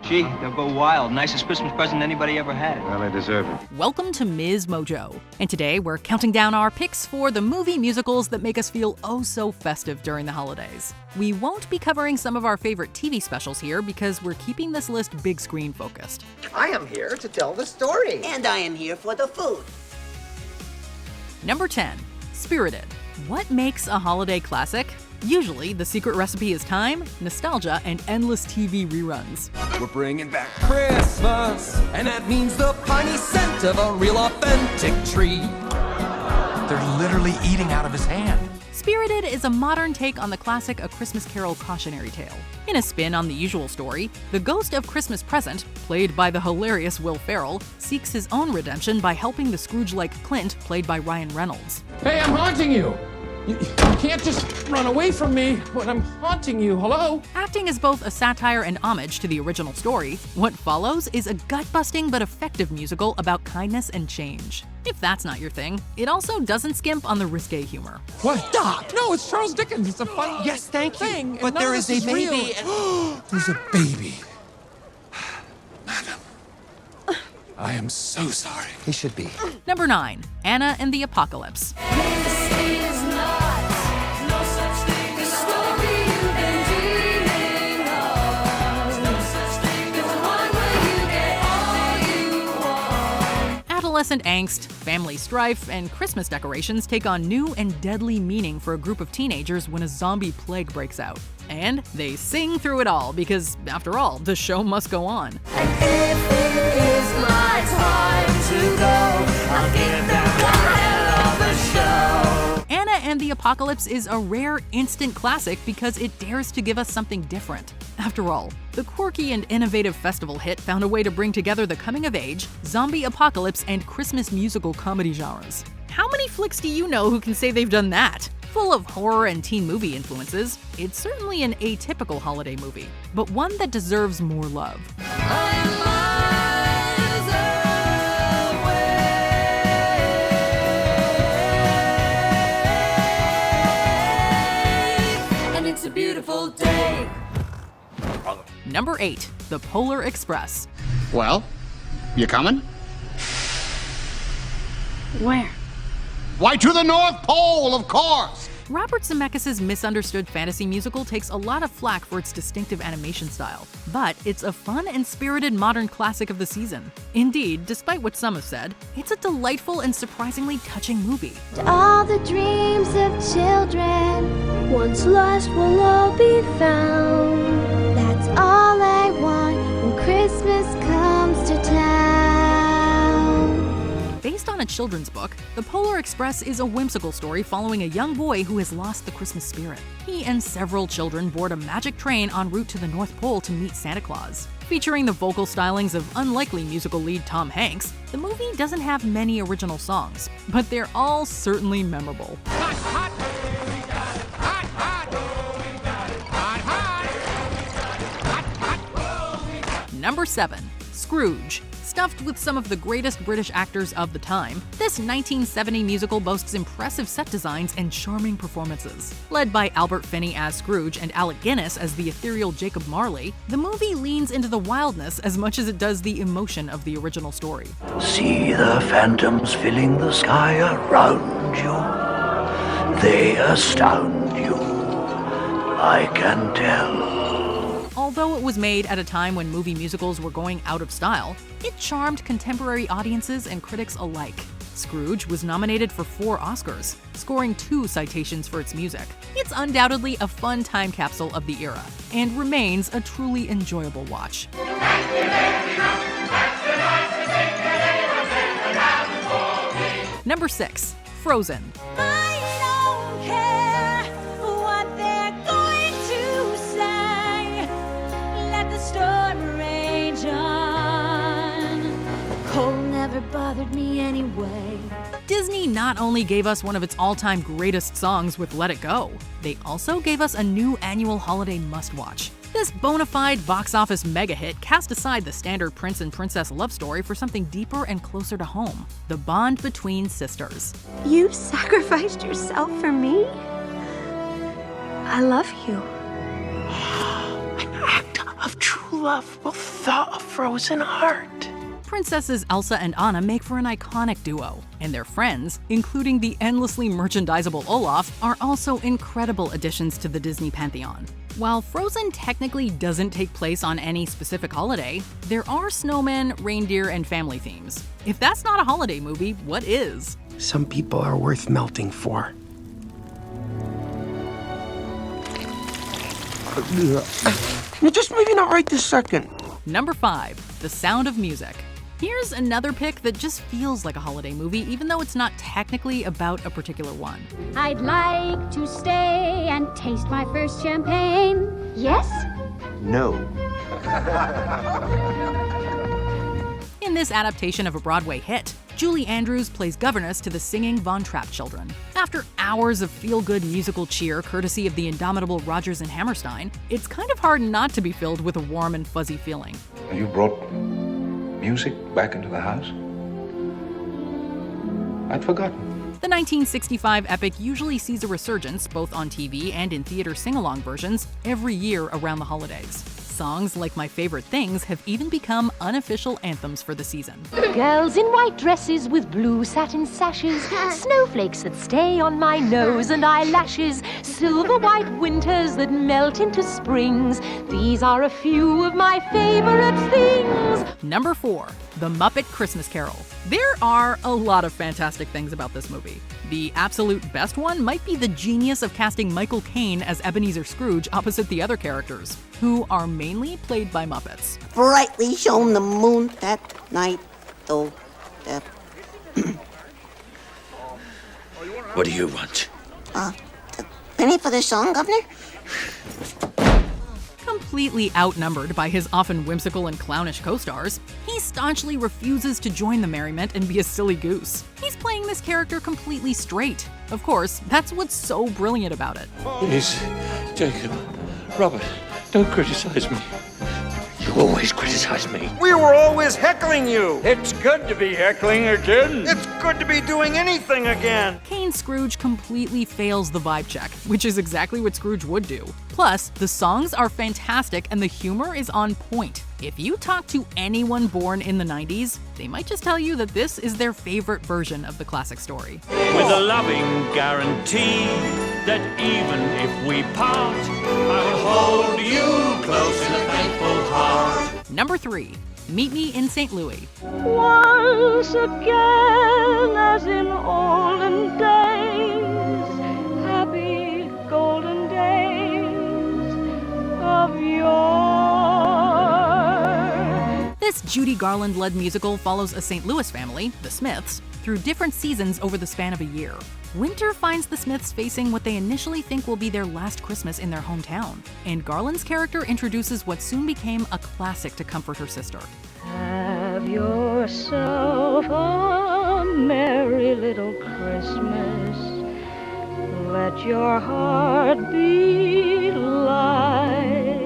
Gee, they'll go wild. Nicest Christmas present anybody ever had. Well, they deserve it. Welcome to MsMojo. And today we're counting down our picks for the movie musicals that make us feel oh so festive during the holidays. We won't be covering some of our favorite TV specials here because we're keeping this list big screen focused. I am here to tell the story. And I am here for the food. Number 10, Spirited. What makes a holiday classic? Usually, the secret recipe is time, nostalgia, and endless TV reruns. We're bringing back Christmas, and that means the piney scent of a real authentic tree. They're literally eating out of his hand. Spirited is a modern take on the classic A Christmas Carol cautionary tale. In a spin on the usual story, the ghost of Christmas Present, played by the hilarious Will Ferrell, seeks his own redemption by helping the Scrooge-like Clint, played by Ryan Reynolds. Hey, I'm haunting you! You can't just run away from me when I'm haunting you, hello? Acting as both a satire and homage to the original story, what follows is a gut-busting but effective musical about kindness and change. If that's not your thing, it also doesn't skimp on the risque humor. What? Stop! No, it's Charles Dickens. It's a fun thing. But there is a baby. There's a baby. Madam, I am so sorry. He should be. Number 9, Anna and the Apocalypse. Adolescent angst, family strife, and Christmas decorations take on new and deadly meaning for a group of teenagers when a zombie plague breaks out. And they sing through it all because, after all, the show must go on. And if it is my time to go, I'll give them the hell of a show. Anna and the Apocalypse is a rare instant classic because it dares to give us something different. After all, the quirky and innovative festival hit found a way to bring together the coming-of-age, zombie apocalypse, and Christmas musical comedy genres. How many flicks do you know who can say they've done that? Full of horror and teen movie influences, it's certainly an atypical holiday movie, but one that deserves more love. And it's a beautiful day. Number 8, The Polar Express. Well, you coming? Where? Why, to the North Pole, of course! Robert Zemeckis' misunderstood fantasy musical takes a lot of flack for its distinctive animation style, but it's a fun and spirited modern classic of the season. Indeed, despite what some have said, it's a delightful and surprisingly touching movie. All the dreams of children, once lost will all be found. That's all I want when Christmas comes to town. Based on a children's book, The Polar Express is a whimsical story following a young boy who has lost the Christmas spirit. He and several children board a magic train en route to the North Pole to meet Santa Claus. Featuring the vocal stylings of unlikely musical lead Tom Hanks, the movie doesn't have many original songs, but they're all certainly memorable. Number 7, Scrooge. Stuffed with some of the greatest British actors of the time, this 1970 musical boasts impressive set designs and charming performances. Led by Albert Finney as Scrooge and Alec Guinness as the ethereal Jacob Marley, the movie leans into the wildness as much as it does the emotion of the original story. See the phantoms filling the sky around you. They astound you. I can tell. Although it was made at a time when movie musicals were going out of style, it charmed contemporary audiences and critics alike. Scrooge was nominated for 4 Oscars, scoring 2 citations for its music. It's undoubtedly a fun time capsule of the era, and remains a truly enjoyable watch. Number 6, Frozen. Bothered me anyway. Disney not only gave us one of its all-time greatest songs with Let It Go, they also gave us a new annual holiday must-watch. This bona fide box office mega hit cast aside the standard prince and princess love story for something deeper and closer to home, the bond between sisters. You sacrificed yourself for me? I love you. An act of true love will thaw a frozen heart. Princesses Elsa and Anna make for an iconic duo, and their friends, including the endlessly merchandisable Olaf, are also incredible additions to the Disney pantheon. While Frozen technically doesn't take place on any specific holiday, there are snowmen, reindeer, and family themes. If that's not a holiday movie, what is? Some people are worth melting for. Just maybe not right this second. Number 5. The Sound of Music. Here's another pick that just feels like a holiday movie, even though it's not technically about a particular one. I'd like to stay and taste my first champagne. Yes? No. In this adaptation of a Broadway hit, Julie Andrews plays governess to the singing Von Trapp children. After hours of feel-good musical cheer courtesy of the indomitable Rodgers and Hammerstein, it's kind of hard not to be filled with a warm and fuzzy feeling. You brought music back into the house? I'd forgotten. The 1965 epic usually sees a resurgence, both on TV and in theater sing-along versions, every year around the holidays. Songs like My Favorite Things have even become unofficial anthems for the season. Girls in white dresses with blue satin sashes, snowflakes that stay on my nose and eyelashes, silver white winters that melt into springs. These are a few of my favorite things. Number 4. The Muppet Christmas Carol. There are a lot of fantastic things about this movie. The absolute best one might be the genius of casting Michael Caine as Ebenezer Scrooge opposite the other characters, who are mainly played by Muppets. Brightly shone the moon that night, though the... What do you want? The penny for the song, Governor? Completely outnumbered by his often whimsical and clownish co-stars, he staunchly refuses to join the merriment and be a silly goose. He's playing this character completely straight. Of course, that's what's so brilliant about it. Please, Jacob, Robert, don't criticize me. You always criticize me. We were always heckling you. It's good to be heckling again. It's good to be doing anything again. Caine's Scrooge completely fails the vibe check, which is exactly what Scrooge would do. Plus, the songs are fantastic and the humor is on point. If you talk to anyone born in the 90s, they might just tell you that this is their favorite version of the classic story. With a loving guarantee that even if we part, I'll hold you close in a thankful heart. Number 3. Meet Me in St. Louis. Once again, as in olden days, happy golden days of yore. This Judy Garland-led musical follows a St. Louis family, the Smiths, through different seasons over the span of a year. Winter finds the Smiths facing what they initially think will be their last Christmas in their hometown, and Garland's character introduces what soon became a classic to comfort her sister. Have yourself a merry little Christmas. Let your heart be light.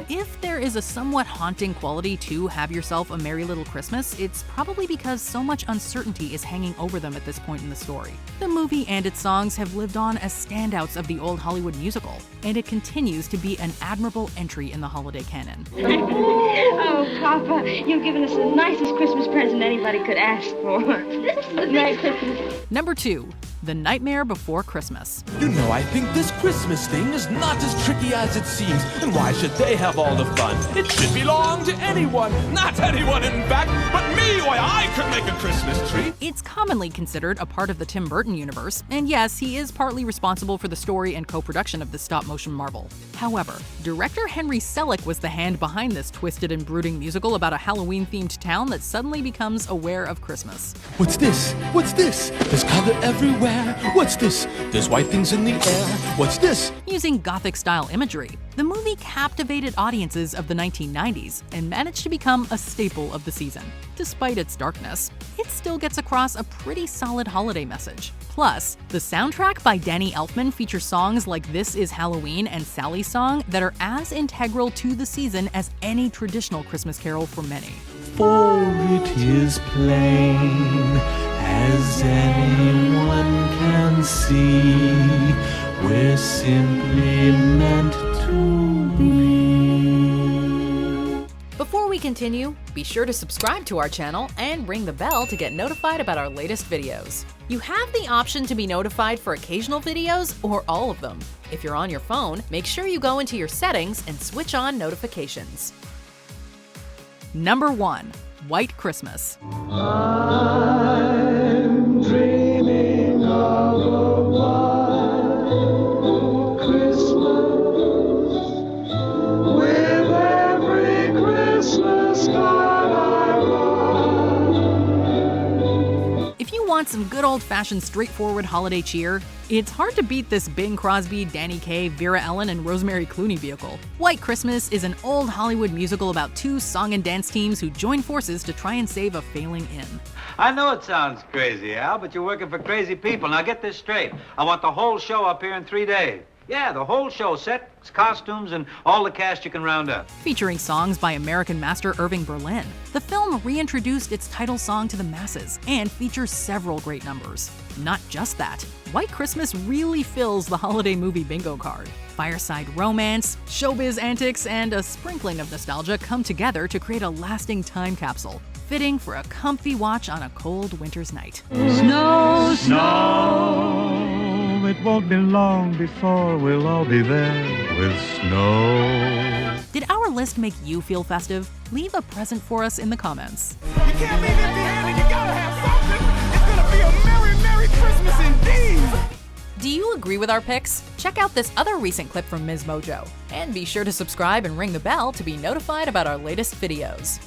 If there is a somewhat haunting quality to Have Yourself a Merry Little Christmas, it's probably because so much uncertainty is hanging over them at this point in the story. The movie and its songs have lived on as standouts of the old Hollywood musical, and it continues to be an admirable entry in the holiday canon. Oh, Papa, you've given us the nicest Christmas present anybody could ask for. Merry Christmas. Number 2. The Nightmare Before Christmas. You know, I think this Christmas thing is not as tricky as it seems. And why should they have all the fun? It should belong to anyone. Not anyone, in fact, but me. Why, I could make a Christmas tree. It's commonly considered a part of the Tim Burton universe, and yes, he is partly responsible for the story and co-production of the stop-motion marvel. However, director Henry Selick was the hand behind this twisted and brooding musical about a Halloween-themed town that suddenly becomes aware of Christmas. What's this? What's this? There's color everywhere. What's this? There's white things in the air. What's this? Using Gothic-style imagery, the movie captivated audiences of the 1990s and managed to become a staple of the season. Despite its darkness, it still gets across a pretty solid holiday message. Plus, the soundtrack by Danny Elfman features songs like This Is Halloween and Sally's Song that are as integral to the season as any traditional Christmas carol for many. For it is plain, as anyone can see, we're simply meant to be. we continue, be sure to subscribe to our channel and ring the bell to get notified about our latest videos. You have the option to be notified for occasional videos or all of them. If you're on your phone, make sure you go into your settings and switch on notifications. Number 1. White Christmas. I'm dreaming of a white Christmas with every Christmas card I write. If you want some good old-fashioned straightforward holiday cheer, it's hard to beat this Bing Crosby, Danny Kaye, Vera Ellen, and Rosemary Clooney vehicle. White Christmas is an old Hollywood musical about two song and dance teams who join forces to try and save a failing inn. I know it sounds crazy, Al, but you're working for crazy people. Now get this straight. I want the whole show up here in 3 days. Yeah, the whole show, sets, costumes, and all the cast you can round up. Featuring songs by American master Irving Berlin, the film reintroduced its title song to the masses and features several great numbers. Not just that, White Christmas really fills the holiday movie bingo card. Fireside romance, showbiz antics, and a sprinkling of nostalgia come together to create a lasting time capsule, fitting for a comfy watch on a cold winter's night. Snow, snow, it won't be long before we'll all be there with snow. Did our list make you feel festive? Leave a present for us in the comments. You can't leave empty-handed, you gotta have something. It's gonna be a Merry, Merry Christmas indeed. Do you agree with our picks? Check out this other recent clip from MsMojo. And be sure to subscribe and ring the bell to be notified about our latest videos.